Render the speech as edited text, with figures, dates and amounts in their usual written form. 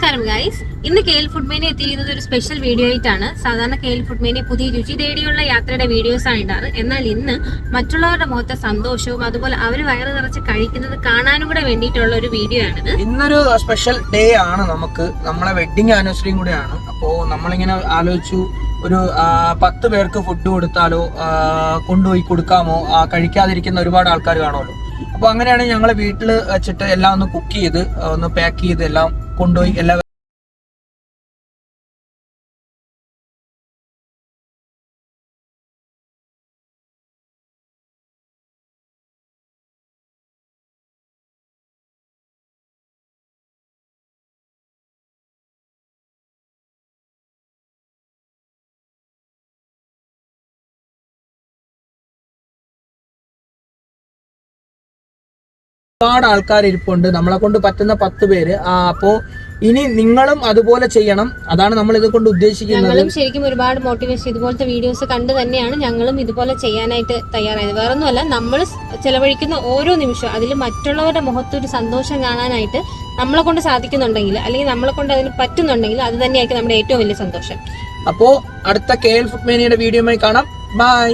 നമസ്കാരം ഗൈസ്, ഇന്ന് KL food mania എത്തിയിരിക്കുന്നത് ഒരു സ്പെഷ്യൽ വീഡിയോ ആയിട്ടാണ്. സാധാരണ KL ഫുഡ് മേനിയ പുതിയ രുചി തേടിയുള്ള യാത്രയുടെ വീഡിയോസ് ആണ് ഇടാറ്. എന്നാൽ ഇന്ന് മറ്റുള്ളവരുടെ മുഖത്തെ സന്തോഷവും അതുപോലെ അവർ വയറ് നിറച്ച് കഴിക്കുന്നത് കാണാനും കൂടെ വേണ്ടിയിട്ടുള്ള ഒരു വീഡിയോ ആണിത്. ഇന്നൊരു സ്പെഷ്യൽ ഡേ ആണ്, നമ്മളെ വെഡിങ് ആനിവേഴ്സറിയും കൂടെയാണ്. അപ്പോൾ നമ്മളിങ്ങനെ ആലോചിച്ചു, ഒരു 10 പേർക്ക് ഫുഡ് കൊടുത്താലോ, കൊണ്ടുപോയി കൊടുക്കാമോ, കഴിക്കാതിരിക്കുന്ന ഒരുപാട് ആൾക്കാർ കാണുമല്ലോ. അപ്പൊ അങ്ങനെയാണ് ഞങ്ങൾ വീട്ടിൽ വെച്ചിട്ട് എല്ലാം ഒന്ന് കുക്ക് ചെയ്ത് ഒന്ന് പാക്ക് ചെയ്ത് എല്ലാം കൊണ്ടുപോയി എല്ലാവരും ഒരുപാട് ആൾക്കാർ ഇരിപ്പുണ്ട്. നമ്മളെ കൊണ്ട് പറ്റുന്ന 10 പേര്. അപ്പോ ഇനി നിങ്ങളും അതുപോലെ ചെയ്യണം. അതാണ് നമ്മൾ ഇത് കൊണ്ട് ഉദ്ദേശിക്കുന്നത്. ഞങ്ങളും ശരിക്കും ഒരുപാട് മോട്ടിവേഷൻ, ഇതുപോലത്തെ വീഡിയോസ് കണ്ട് തന്നെയാണ് ഞങ്ങളും ഇതുപോലെ ചെയ്യാനായിട്ട് തയ്യാറായത്. വേറൊന്നുമല്ല, നമ്മൾ ചെലവഴിക്കുന്ന ഓരോ നിമിഷവും അതിൽ മറ്റുള്ളവരുടെ മുഖത്തൊരു സന്തോഷം കാണാനായിട്ട് നമ്മളെ കൊണ്ട് സാധിക്കുന്നുണ്ടെങ്കിൽ, അല്ലെങ്കിൽ നമ്മളെ കൊണ്ട് അതിന് പറ്റുന്നുണ്ടെങ്കിൽ, അത് തന്നെയായിരിക്കും നമ്മുടെ ഏറ്റവും വലിയ സന്തോഷം. അപ്പോ അടുത്ത KL ഫുഡ് മേനിയയുടെ വീഡിയോയുമായി കാണാം. ബൈ.